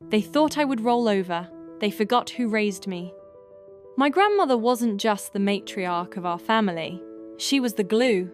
They thought I would roll over. They forgot who raised me. My grandmother wasn't just the matriarch of our family. She was the glue.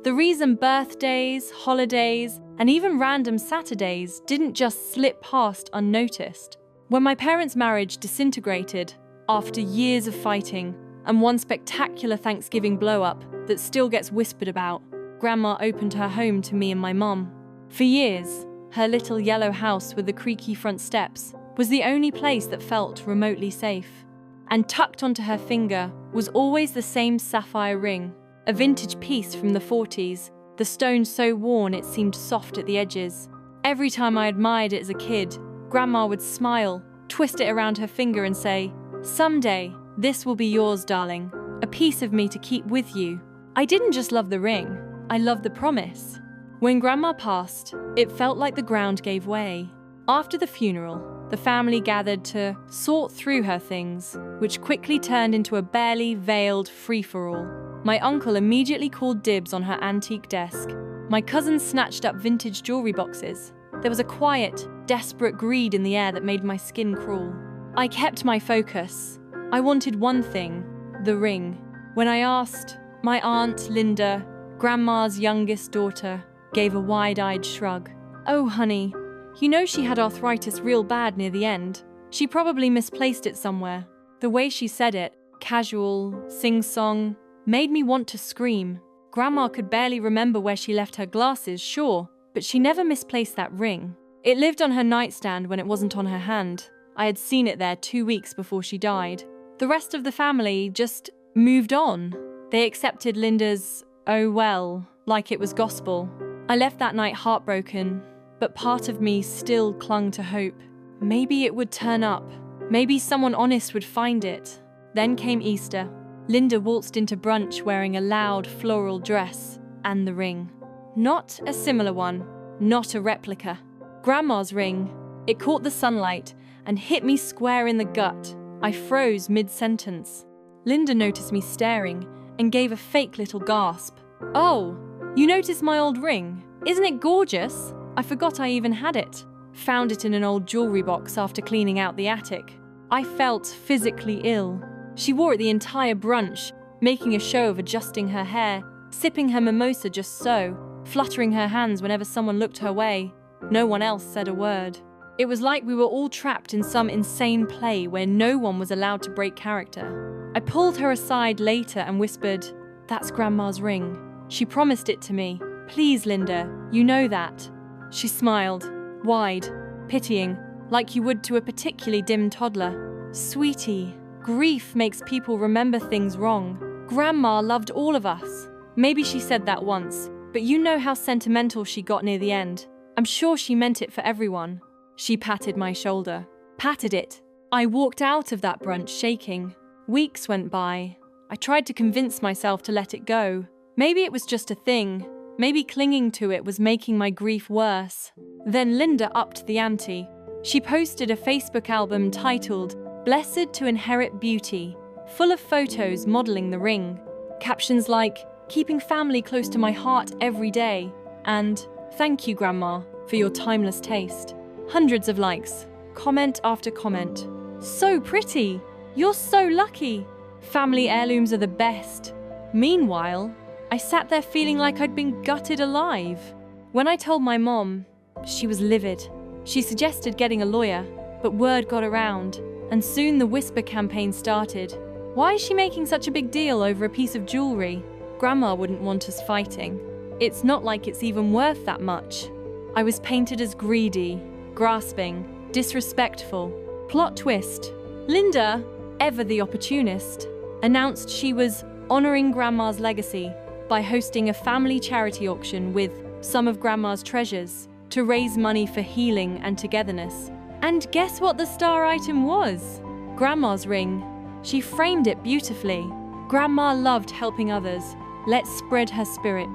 The reason birthdays, holidays, and even random Saturdays didn't just slip past unnoticed. When my parents' marriage disintegrated, after years of fighting, and one spectacular Thanksgiving blow-up that still gets whispered about, Grandma opened her home to me and my mum. For years, her little yellow house with the creaky front steps was the only place that felt remotely safe. And tucked onto her finger was always the same sapphire ring, a vintage piece from the 40s, the stone so worn it seemed soft at the edges. Every time I admired it as a kid, Grandma would smile, twist it around her finger and say, "Someday, this will be yours, darling, a piece of me to keep with you." I didn't just love the ring, I loved the promise. When Grandma passed, it felt like the ground gave way. After the funeral, the family gathered to sort through her things, which quickly turned into a barely veiled free-for-all. My uncle immediately called dibs on her antique desk. My cousins snatched up vintage jewelry boxes. There was a quiet, desperate greed in the air that made my skin crawl. I kept my focus. I wanted one thing, the ring. When I asked, my aunt, Linda, Grandma's youngest daughter, gave a wide-eyed shrug. "Oh, honey, you know she had arthritis real bad near the end. She probably misplaced it somewhere." The way she said it, casual, sing-song, made me want to scream. Grandma could barely remember where she left her glasses, sure, but she never misplaced that ring. It lived on her nightstand when it wasn't on her hand. I had seen it there 2 weeks before she died. The rest of the family just moved on. They accepted Linda's, "oh well," like it was gospel. I left that night heartbroken, but part of me still clung to hope. Maybe it would turn up. Maybe someone honest would find it. Then came Easter. Linda waltzed into brunch wearing a loud floral dress and the ring. Not a similar one, not a replica. Grandma's ring. It caught the sunlight and hit me square in the gut. I froze mid-sentence. Linda noticed me staring and gave a fake little gasp. "Oh, you noticed my old ring? Isn't it gorgeous? I forgot I even had it." Found it in an old jewelry box after cleaning out the attic. I felt physically ill. She wore it the entire brunch, making a show of adjusting her hair, sipping her mimosa just so, fluttering her hands whenever someone looked her way. No one else said a word. It was like we were all trapped in some insane play where no one was allowed to break character. I pulled her aside later and whispered, "That's Grandma's ring. She promised it to me. Please, Linda, you know that." She smiled, wide, pitying, like you would to a particularly dim toddler. "Sweetie, grief makes people remember things wrong. Grandma loved all of us." Maybe she said that once, but you know how sentimental she got near the end. I'm sure she meant it for everyone. She patted my shoulder. Patted it. I walked out of that brunch shaking. Weeks went by. I tried to convince myself to let it go. Maybe it was just a thing. Maybe clinging to it was making my grief worse. Then Linda upped the ante. She posted a Facebook album titled "Blessed to Inherit Beauty," full of photos modeling the ring. Captions like, "Keeping family close to my heart every day," and "Thank you, Grandma, for your timeless taste." Hundreds of likes, comment after comment. "So pretty! You're so lucky! Family heirlooms are the best." Meanwhile, I sat there feeling like I'd been gutted alive. When I told my mom, she was livid. She suggested getting a lawyer, but word got around, and soon the whisper campaign started. Why is she making such a big deal over a piece of jewelry? Grandma wouldn't want us fighting. It's not like it's even worth that much. I was painted as greedy, grasping, disrespectful. Plot twist. Linda, ever the opportunist, announced she was honoring Grandma's legacy by hosting a family charity auction with some of Grandma's treasures to raise money for healing and togetherness. And guess what the star item was? Grandma's ring. She framed it beautifully. Grandma loved helping others. Let's spread her spirit.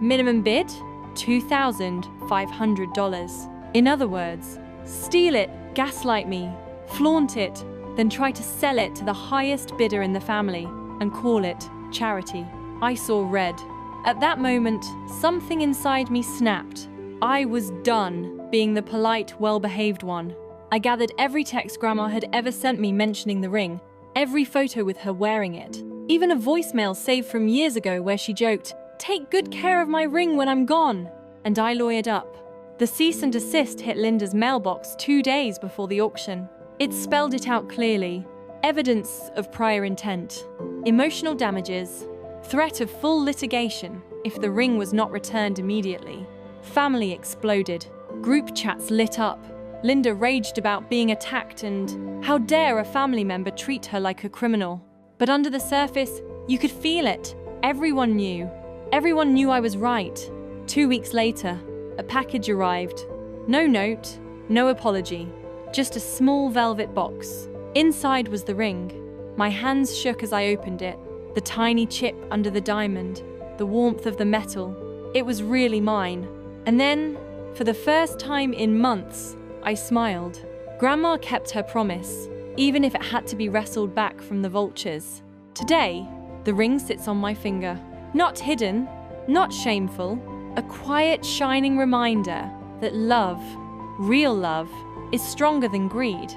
Minimum bid? $2,500. In other words, steal it, gaslight me, flaunt it, then try to sell it to the highest bidder in the family and call it charity. I saw red. At that moment, something inside me snapped. I was done being the polite, well-behaved one. I gathered every text Grandma had ever sent me mentioning the ring, every photo with her wearing it, even a voicemail saved from years ago where she joked, "Take good care of my ring when I'm gone." And I lawyered up. The cease and desist hit Linda's mailbox 2 days before the auction. It spelled it out clearly. Evidence of prior intent, emotional damages, threat of full litigation if the ring was not returned immediately. Family exploded. Group chats lit up. Linda raged about being attacked and how dare a family member treat her like a criminal. But under the surface, you could feel it. Everyone knew. Everyone knew I was right. 2 weeks later, a package arrived. No note, no apology, just a small velvet box. Inside was the ring. My hands shook as I opened it. The tiny chip under the diamond, the warmth of the metal. It was really mine. And then, for the first time in months, I smiled. Grandma kept her promise, even if it had to be wrestled back from the vultures. Today, the ring sits on my finger. Not hidden, not shameful, a quiet, shining reminder that love, real love, is stronger than greed.